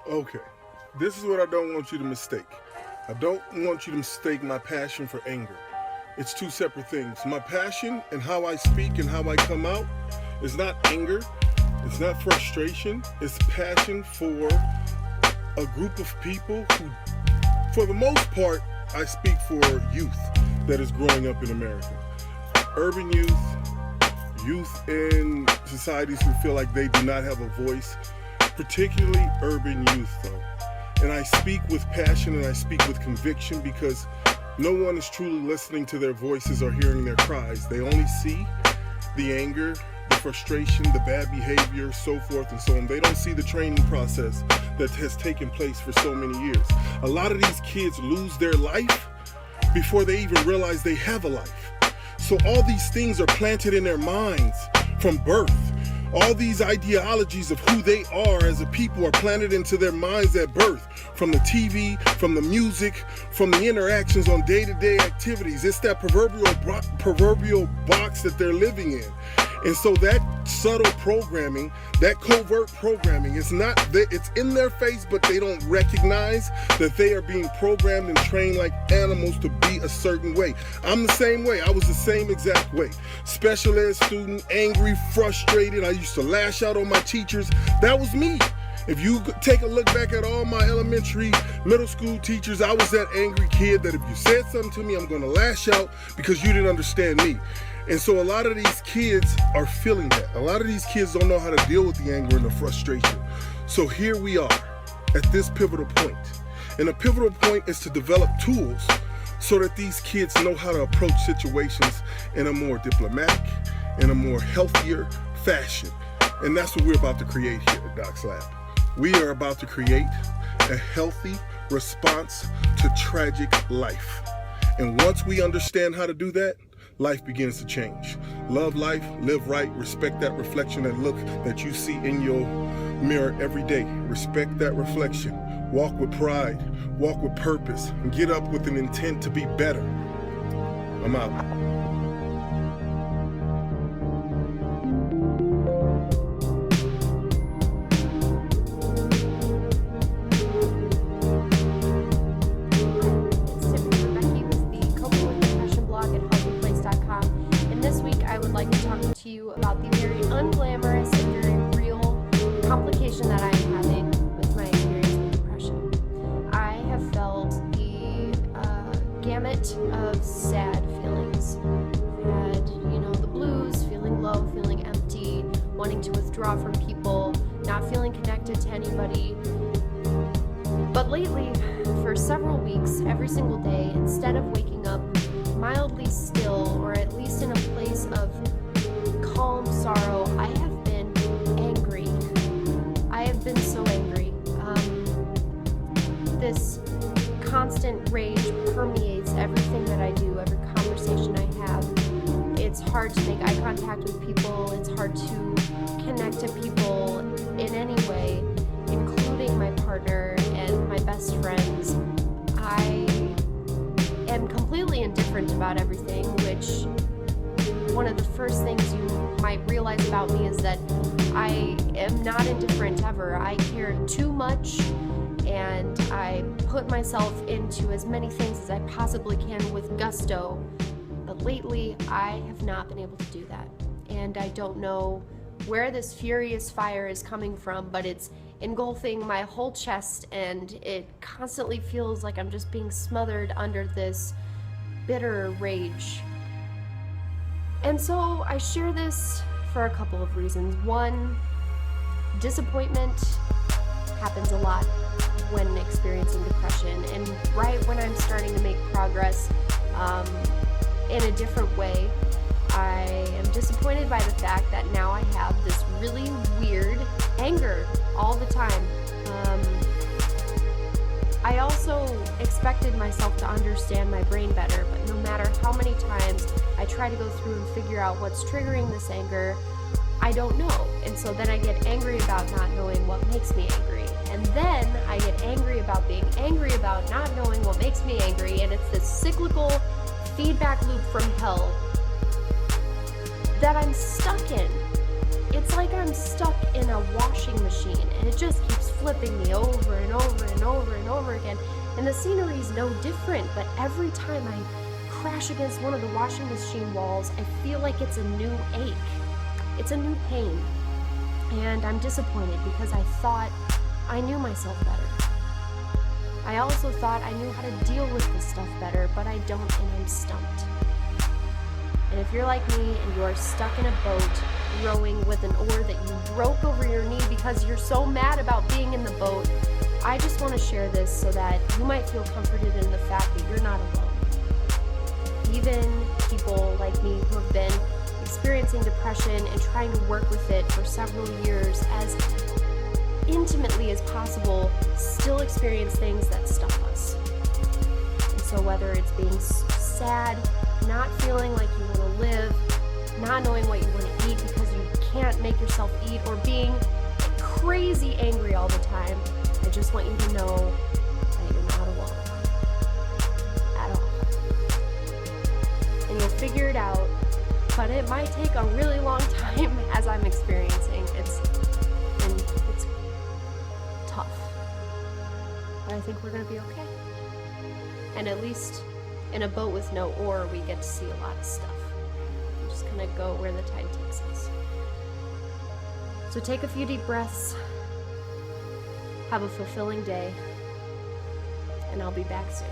Okay, this is what I don't want you to mistake. I don't want you to mistake my passion for anger. It's two separate things. My passion and how I speak and how I come out is not anger, it's not frustration, it's passion for a group of people who, for the most part, I speak for youth that is growing up in America. Urban youth, youth in societies who feel like they do not have a voice, particularly urban youth though. And I speak with passion and I speak with conviction because no one is truly listening to their voices or hearing their cries. They only see the anger, the frustration, the bad behavior, so forth and so on. They don't see the training process that has taken place for so many years. A lot of these kids lose their life before they even realize they have a life. So all these things are planted in their minds from birth. All these ideologies of who they are as a people are planted into their minds at birth, from the TV, from the music, from the interactions on day-to-day activities. It's that proverbial box that they're living in. And so that subtle programming, that covert programming, it's in their face, but they don't recognize that they are being programmed and trained like animals to be a certain way. I'm the same way. I was the same exact way. Special ed student, angry, frustrated. I used to lash out on my teachers. That was me. If you take a look back at all my elementary, middle school teachers, I was that angry kid that if you said something to me, I'm going to lash out because you didn't understand me. And so a lot of these kids are feeling that. A lot of these kids don't know how to deal with the anger and the frustration. So here we are at this pivotal point. And the pivotal point is to develop tools so that these kids know how to approach situations in a more diplomatic, in a more healthier fashion. And that's what we're about to create here at Doc's Lab. We are about to create a healthy response to tragic life. And once we understand how to do that, life begins to change. Love life, live right, respect that reflection, that look that you see in your mirror every day. Respect that reflection. Walk with pride, walk with purpose, and get up with an intent to be better. I'm out. To you about the very unglamorous and very real complication that I'm having with my experience with depression. I have felt the gamut of sad feelings. I've had, the blues, feeling low, feeling empty, wanting to withdraw from people, not feeling connected to anybody. But lately, for several weeks, every single day, instead of waking up mildly still, or at least in a place of calm sorrow, I have been angry. I have been so angry. This constant rage permeates everything that I do, every conversation I have. It's hard to make eye contact with people. It's hard to connect to people in any way, including my partner and my best friends. I am completely indifferent about everything, which one of the first things you might realize about me is that I am not indifferent ever. I care too much, and I put myself into as many things as I possibly can with gusto. But lately, I have not been able to do that. And I don't know where this furious fire is coming from, but it's engulfing my whole chest, and it constantly feels like I'm just being smothered under this bitter rage. And so I share this for a couple of reasons. One, disappointment happens a lot when experiencing depression, and right when I'm starting to make progress in a different way, I am disappointed by the fact that now I have this really weird anger all the time. I also expected myself to understand my brain better, but no matter how many times I try to go through and figure out what's triggering this anger, I don't know. And so then I get angry about not knowing what makes me angry. And then I get angry about being angry about not knowing what makes me angry. And it's this cyclical feedback loop from hell that I'm stuck in. It's like I'm stuck in a washing machine, and it just keeps flipping me over and over and over and over again. And the scenery is no different, but every time I crash against one of the washing machine walls, I feel like it's a new ache. It's a new pain. And I'm disappointed because I thought I knew myself better. I also thought I knew how to deal with this stuff better, but I don't, and I'm stumped. And if you're like me and you are stuck in a boat rowing with an oar that you broke over your knee because you're so mad about being in the boat, I just want to share this so that you might feel comforted in the fact that you're not alone. Even people like me who have been experiencing depression and trying to work with it for several years as intimately as possible still experience things that stop us. And so whether it's being sad, not feeling like you want to live, not knowing what you want to eat because you can't make yourself eat, or being crazy angry all the time, I just want you to know that you're not alone at all. And you'll figure it out, but it might take a really long time as I'm experiencing. It's tough, but I think we're going to be okay. And at least in a boat with no oar, we get to see a lot of stuff. We're just going to go where the tide takes us. So take a few deep breaths, have a fulfilling day, and I'll be back soon.